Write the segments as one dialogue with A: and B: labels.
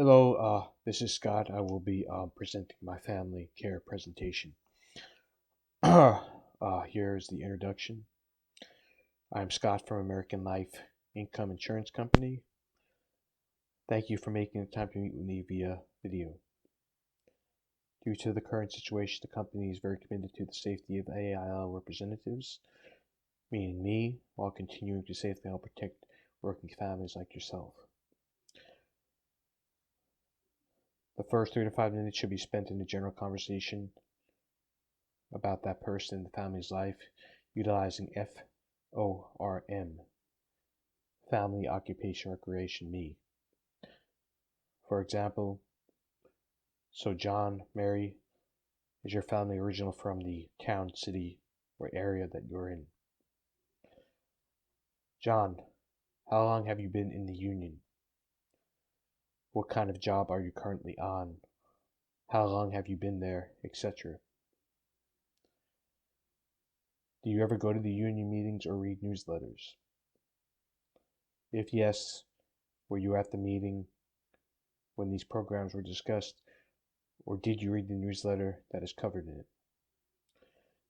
A: Hello, this is Scott. I will be presenting my family care presentation. Here's the introduction. I'm Scott from American Life Income Insurance Company. Thank you for making the time to meet with me via video. Due to the current situation, the company is very committed to the safety of AIL representatives, meaning me, while continuing to safely help protect working families like yourself. The first 3 to 5 minutes should be spent in a general conversation about that person and the family's life, utilizing FORM, Family Occupation Recreation Me. For example, so John, Mary, is your family original from the town, city, or area that you're in? John, how long have you been in the union? What kind of job are you currently on? How long have you been there, etc.? Do you ever go to the union meetings or read newsletters? If yes, were you at the meeting when these programs were discussed, or did you read the newsletter that is covered in it?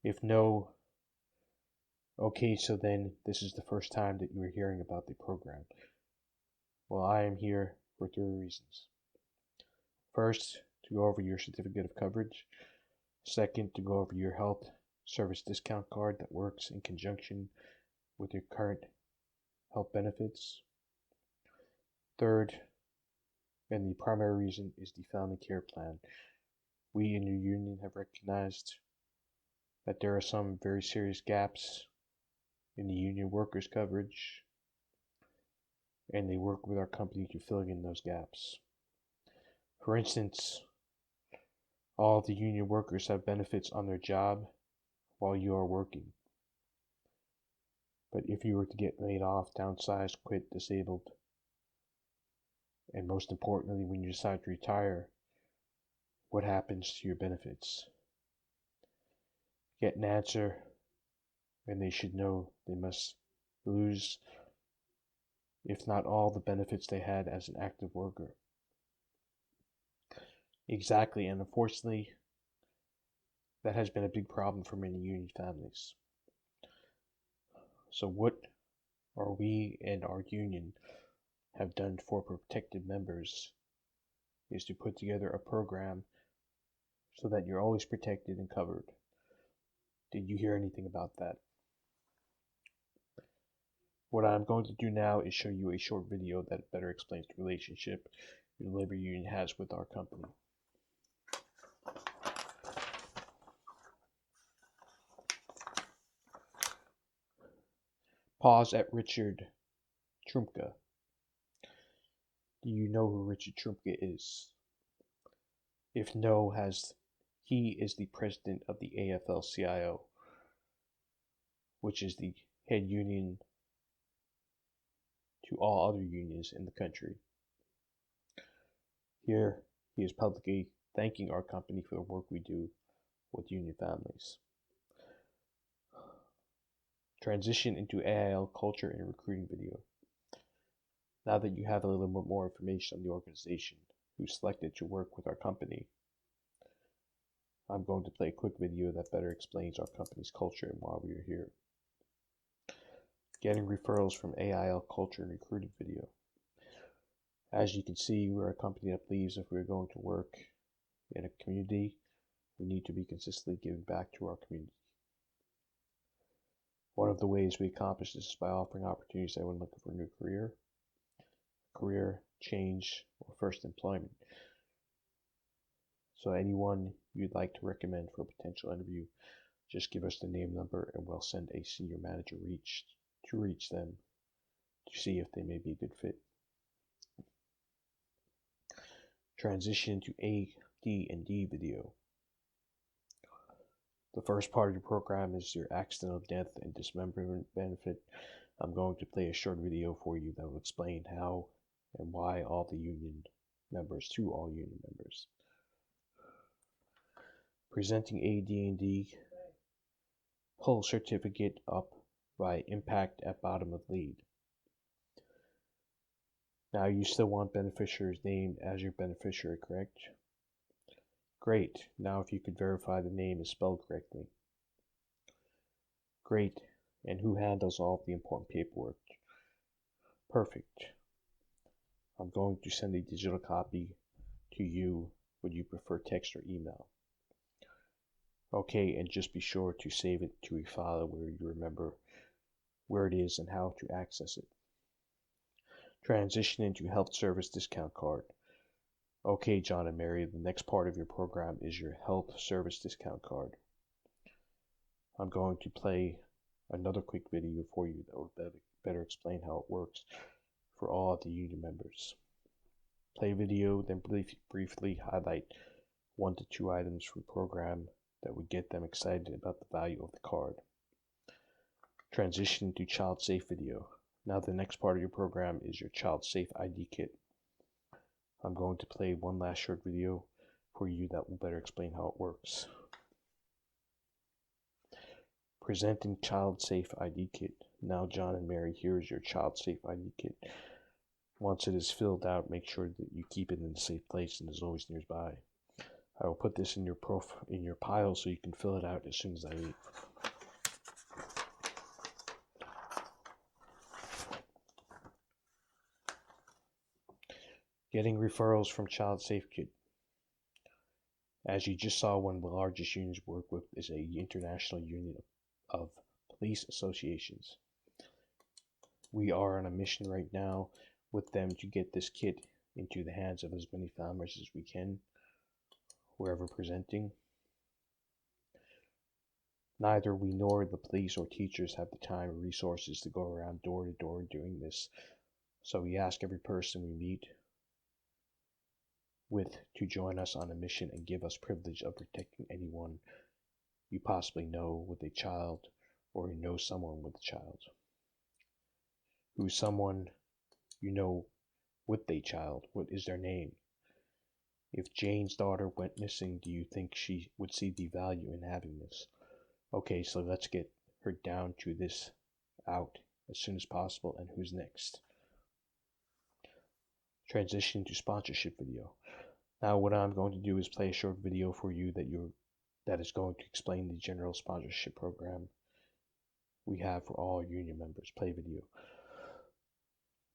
A: If no, okay, so then this is the first time that you are hearing about the program. Well, I am here for 3 reasons. First, to go over your certificate of coverage. Second, to go over your health service discount card that works in conjunction with your current health benefits. Third, and the primary reason, is the family care plan. We in your union have recognized that there are some very serious gaps in the union workers coverage, and they work with our company to fill in those gaps. For instance, all of the union workers have benefits on their job while you are working. But if you were to get laid off, downsized, quit, disabled, and most importantly, when you decide to retire, what happens to your benefits? Get an answer, and they should know they must lose, if not all, the benefits they had as an active worker. Exactly, and unfortunately, that has been a big problem for many union families. So what are we and our union have done for protected members is to put together a program so that you're always protected and covered. Did you hear anything about that? What I'm going to do now is show you a short video that better explains the relationship the labor union has with our company. Pause at Richard Trumka. Do you know who Richard Trumka is? If no, he is the president of the AFL-CIO, which is the head union to all other unions in the country. Here, he is publicly thanking our company for the work we do with union families. Transition into AIL culture and recruiting video. Now that you have a little bit more information on the organization who selected to work with our company, I'm going to play a quick video that better explains our company's culture and why we are here. Getting referrals from AIL culture and recruiting video. As you can see, we're a company that believes if we're going to work in a community, we need to be consistently giving back to our community. One of the ways we accomplish this is by offering opportunities to anyone looking for a new career change, or first employment. So anyone you'd like to recommend for a potential interview, just give us the name, number, and we'll send a senior manager to reach them to see if they may be a good fit. Transition to AD&D video. The first part of the program is your accidental death and dismemberment benefit. I'm going to play a short video for you that will explain how and why all union members. Presenting AD&D. Pull certificate up by impact at bottom of lead. Now you still want beneficiary's name as your beneficiary, correct? Great. Now if you could verify the name is spelled correctly. Great. And who handles all of the important paperwork? Perfect. I'm going to send a digital copy to you. Would you prefer text or email? Okay, and just be sure to save it to a file where you remember where it is and how to access it. Transition into health service discount card. Okay, John and Mary, the next part of your program is your health service discount card. I'm going to play another quick video for you that will better explain how it works for all of the union members. Play video, then briefly highlight 1 to 2 items from the program that would get them excited about the value of the card. Transition to child safe video. Now the next part of your program is your child safe ID kit. I'm going to play one last short video for you that will better explain how it works. Presenting child safe ID kit. Now John and Mary, here is your child safe ID kit. Once it is filled out, make sure that you keep it in a safe place and is always nearby. I will put this in your pile so you can fill it out as soon as I leave. Getting referrals from Child Safe Kit. As you just saw, one of the largest unions we work with is a international union of police associations. We are on a mission right now with them to get this kit into the hands of as many families as we can, wherever presenting. Neither we nor the police or teachers have the time or resources to go around door to door doing this, so we ask every person we meet with to join us on a mission and give us privilege of protecting anyone you possibly know with a child, or you know someone with a child. Who's someone you know with a child? What is their name? If Jane's daughter went missing, do you think she would see the value in having this? Okay, so let's get her down to this out as soon as possible. And who's next? Transition to sponsorship video. Now what I'm going to do is play a short video for you that is going to explain the general sponsorship program we have for all union members. Play video.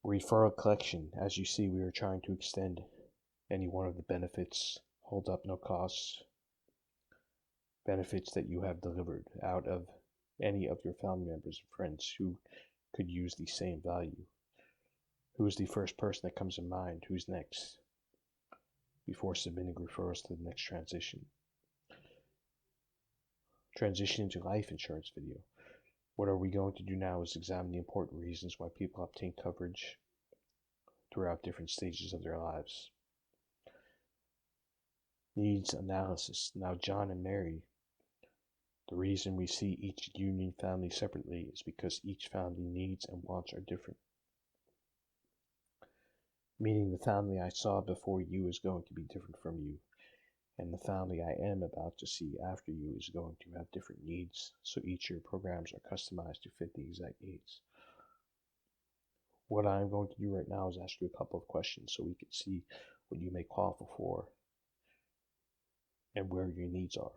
A: Referral collection. As you see, we are trying to extend any one of the benefits, hold up no costs, benefits that you have delivered out of any of your family members and friends who could use the same value. Who is the first person that comes in mind? Who's next? Before submitting referrals to the next transition. Transition into life insurance video. What are we going to do now is examine the important reasons why people obtain coverage throughout different stages of their lives. Needs analysis. Now John and Mary, the reason we see each union family separately is because each family needs and wants are different. Meaning the family I saw before you is going to be different from you, and the family I am about to see after you is going to have different needs, so each of your programs are customized to fit the exact needs. What I'm going to do right now is ask you a couple of questions so we can see what you may qualify for and where your needs are.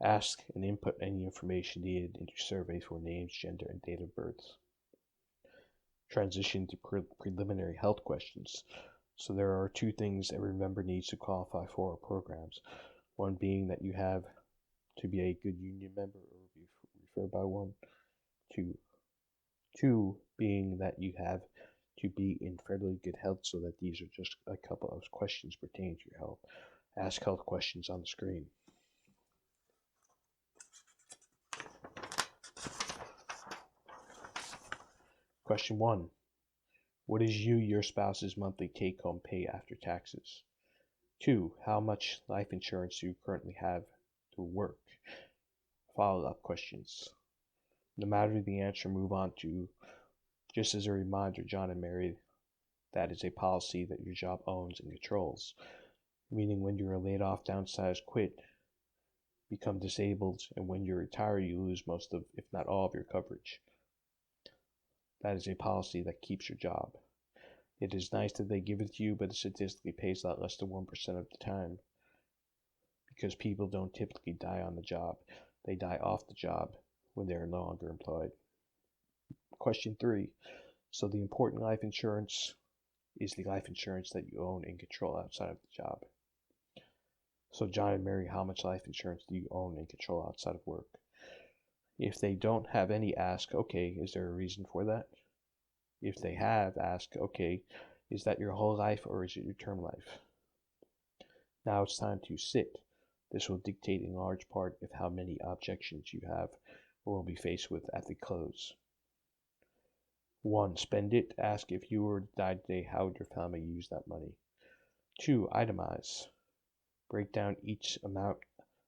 A: Ask and input any information needed into surveys for names, gender, and date of birth. Transition to preliminary health questions. So there are 2 things every member needs to qualify for our programs. One being that you have to be a good union member or be referred by one. Two being that you have to be in fairly good health, so that these are just a couple of questions pertaining to your health. Ask health questions on the screen. Question 1. What is your spouse's monthly take-home pay after taxes? 2. How much life insurance do you currently have through work? Follow-up questions. No matter the answer, move on to, just as a reminder, John and Mary, that is a policy that your job owns and controls. Meaning when you are laid off, downsized, quit, become disabled, and when you retire, you lose most of, if not all of your coverage. That is a policy that keeps your job. It is nice that they give it to you, but it statistically pays a lot less than 1% of the time, because people don't typically die on the job. They die off the job when they are no longer employed. Question 3. So the important life insurance is the life insurance that you own and control outside of the job. So John and Mary, how much life insurance do you own and control outside of work? If they don't have any, ask, okay, is there a reason for that? If they have, ask, okay, is that your whole life or is it your term life? Now it's time to sit. This will dictate in large part of how many objections you have or will be faced with at the close. 1. Spend it. Ask, if you were to die today, how would your family use that money? 2. Itemize. Break down each amount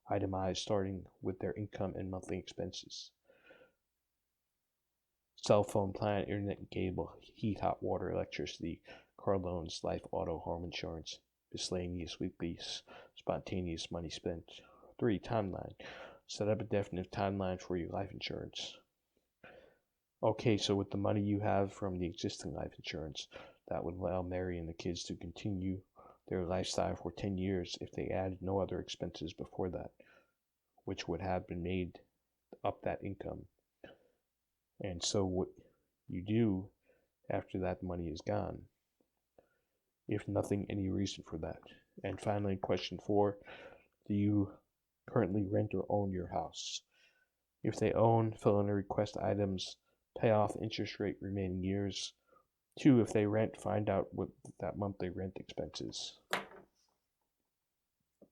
A: itemized, starting with their income and monthly expenses. Cell phone plan, internet and cable, heat, hot water, electricity, car loans, life, auto, home insurance, miscellaneous, weekly, spontaneous money spent. 3. Timeline. Set up a definite timeline for your life insurance. Okay, so with the money you have from the existing life insurance, that would allow Mary and the kids to continue their lifestyle for 10 years if they added no other expenses before that, which would have been made up that income. And so what you do after that money is gone, if nothing, any reason for that. And finally, question 4, do you currently rent or own your house? If they own, fill in the request items, pay off interest rate remaining years. 2, if they rent, find out what that monthly rent expense is.